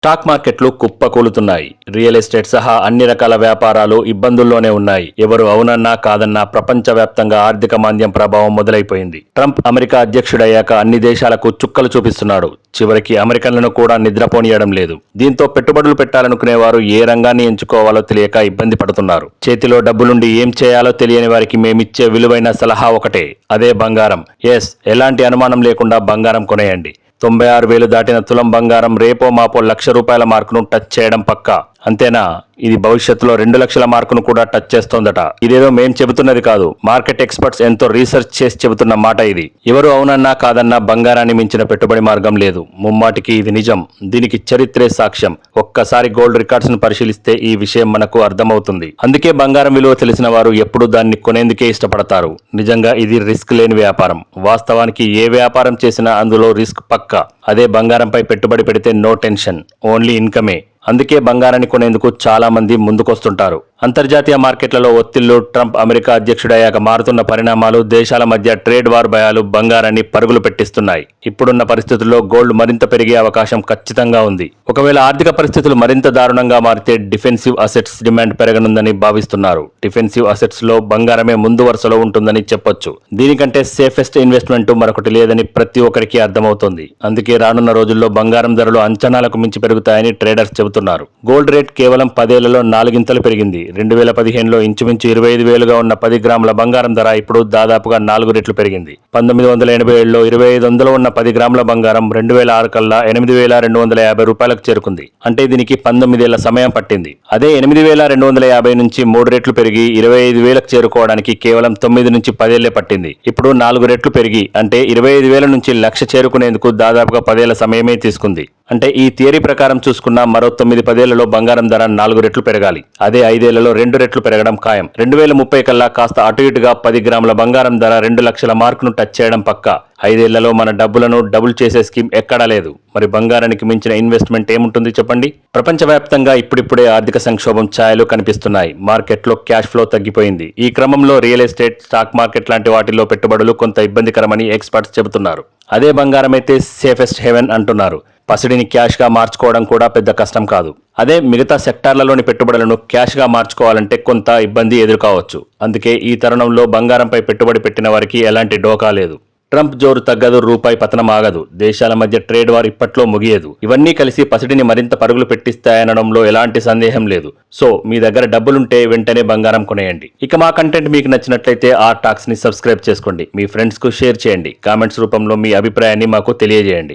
Stock మార్కెట్లు కుప్పకూలుతున్నాయి. Real estate సహా అన్ని రకాల వ్యాపారాలు ఇబ్బందుల్లోనే ఉన్నాయి. ఎవరు అవునన్నా కాదన్నా ప్రపంచవ్యాప్తంగా ఆర్థిక మాంద్యం ప్రభావం మొదలైపోయింది. ట్రంప్ అమెరికా అధ్యక్షుడయ్యాక అన్ని దేశాలకు చుక్కలు చూపిస్తున్నాడు. చివరికి అమెరికన్లను కూడా నిద్రపోనియడం లేదు. దీంతో పెట్టుబడులు పెట్టాలనుకునేవారు ఏ రంగాన్ని ఎంచుకోవాలో తెలియక ఇబ్బంది పడుతున్నారు. చేతిలో డబ్బులుండి ఏం చేయాలో తెలియని వారికి మేమిచ్చే విలువైన సలహా ఒకటే, అదే బంగారం. ఎలాంటి అనుమానం లేకుండా బంగారం కొనేయండి. 96,000 దాటిన తులం బంగారం రేపో మాపో ₹1,00,000 మార్కును టచ్ చేయడం పక్కా. అంతేనా, ఇది భవిష్యత్తులో 2,00,000 మార్కును కూడా టచ్ చేస్తోందట. ఇదేదో మేం చెబుతున్నది కాదు, మార్కెట్ ఎక్స్పర్ట్స్ ఎంతో రీసెర్చ్ చేసి చెబుతున్న మాట ఇది. ఎవరు అవునన్నా కాదన్నా బంగారాన్ని మించిన పెట్టుబడి మార్గం లేదు. ముమ్మాటికి ఇది నిజం. దీనికి చరిత్రే సాక్ష్యం. ఒక్కసారి గోల్డ్ రికార్డ్స్ ను పరిశీలిస్తే ఈ విషయం మనకు అర్థమవుతుంది. అందుకే బంగారం విలువ తెలిసిన వారు ఎప్పుడూ దాన్ని కొనేందుకే ఇష్టపడతారు. నిజంగా ఇది రిస్క్ లేని వ్యాపారం. వాస్తవానికి ఏ వ్యాపారం చేసినా అందులో రిస్క్ పక్కా. అదే బంగారంపై పెట్టుబడి పెడితే నో టెన్షన్, ఓన్లీ ఇన్కమే. అందుకే బంగారాన్ని కొనేందుకు చాలా మంది ముందుకొస్తుంటారు. అంతర్జాతీయ మార్కెట్లలో ఒత్తిళ్లు, ట్రంప్ అమెరికా అధ్యక్షుడయ్యాక మారుతున్న పరిణామాలు, దేశాల మధ్య ట్రేడ్ వార్ భయాలు బంగారాన్ని పరుగులు పెట్టిస్తున్నాయి. ఇప్పుడున్న పరిస్థితుల్లో గోల్డ్ మరింత పెరిగే అవకాశం ఖచ్చితంగా ఉంది. ఒకవేళ ఆర్థిక పరిస్థితులు మరింత దారుణంగా మారితే డిఫెన్సివ్ అసెట్స్ డిమాండ్ పెరగనుందని భావిస్తున్నారు. డిఫెన్సివ్ అసెట్స్ లో బంగారమే ముందు వరుసలో ఉంటుందని చెప్పొచ్చు. దీనికంటే సేఫెస్ట్ ఇన్వెస్ట్మెంట్ మరొకటి లేదని ప్రతి ఒక్కరికి అర్థమవుతోంది. అందుకే రానున్న రోజుల్లో బంగారం ధరలు అంచనాలకు మించి పెరుగుతాయని ట్రేడర్స్ చెబుతున్నారు. గోల్డ్ రేట్ కేవలం 10 ఏళ్లలో 4 గింతలు పెరిగింది. 2015లో ఇంచుమించు 25,000గా ఉన్న 10 గ్రాముల బంగారం ధర ఇప్పుడు దాదాపుగా 4 రెట్లు పెరిగింది. 1987లో 2,500 ఉన్న 10 గ్రాముల బంగారం 2006 కల్లా ₹8,250 చేరుకుంది. అంటే దీనికి 19 ఏళ్ల సమయం పట్టింది. అదే 8,250 నుంచి 3 రెట్లు పెరిగి 25,000కు చేరుకోవడానికి కేవలం 9 నుంచి 10 ఏళ్లే పట్టింది. ఇప్పుడు 4 రెట్లు పెరిగి అంటే 25,000 నుంచి 1,00,000 చేరుకునేందుకు దాదాపుగా 10 ఏళ్ల సమయమే తీసుకుంది. అంటే ఈ థియరీ ప్రకారం చూసుకున్న మరో 9-10 ఏళ్లలో బంగారం ధర 4 రెట్లు పెరగాలి. అదే 5 ఏళ్లలో 2 రెట్లు పెరగడం ఖాయం. 2030 కల్లా కాస్త అటు ఇటుగా 10 గ్రాముల బంగారం ధర 2,00,000 మార్కును టచ్ చేయడం పక్కా. 5 ఏళ్లలో మన డబ్బులను డబుల్ చేసే స్కీమ్ ఎక్కడా లేదు. మరి బంగారానికి మించిన ఇన్వెస్ట్మెంట్ ఏముంటుంది చెప్పండి? ప్రపంచవ్యాప్తంగా ఇప్పుడిప్పుడే ఆర్థిక సంక్షోభం ఛాయలు కనిపిస్తున్నాయి. మార్కెట్లో క్యాష్ ఫ్లో తగ్గిపోయింది. ఈ క్రమంలో రియల్ ఎస్టేట్, స్టాక్ మార్కెట్ లాంటి వాటిల్లో పెట్టుబడులు కొంత ఇబ్బందికరమని ఎక్స్పర్ట్స్ చెబుతున్నారు. అదే బంగారం అయితే సేఫెస్ట్ హెవెన్ అంటున్నారు. పసిడిని క్యాష్గా మార్చుకోవడం కూడా పెద్ద కష్టం కాదు. అదే మిగతా సెక్టార్లలోని పెట్టుబడులను క్యాష్గా మార్చుకోవాలంటే కొంత ఇబ్బంది ఎదుర్కోవచ్చు. అందుకే ఈ తరుణంలో బంగారంపై పెట్టుబడి పెట్టిన వారికి ఎలాంటి డోకా లేదు. ట్రంప్ జోరు తగ్గదు, రూపాయి పతనం ఆగదు, దేశాల మధ్య ట్రేడ్ వార్ ఇప్పట్లో ముగియదు. ఇవన్నీ కలిసి పసిడిని మరింత పరుగులు పెట్టిస్తాయనడంలో ఎలాంటి సందేహం లేదు. సో మీ దగ్గర డబ్బులుంటే వెంటనే బంగారం కొనేయండి. ఇక మా కంటెంట్ మీకు నచ్చినట్లయితే ఆర్ టాక్స్ ని సబ్స్క్రైబ్ చేసుకోండి. మీ ఫ్రెండ్స్ కు షేర్ చేయండి. కామెంట్స్ రూపంలో మీ అభిప్రాయాన్ని మాకు తెలియజేయండి.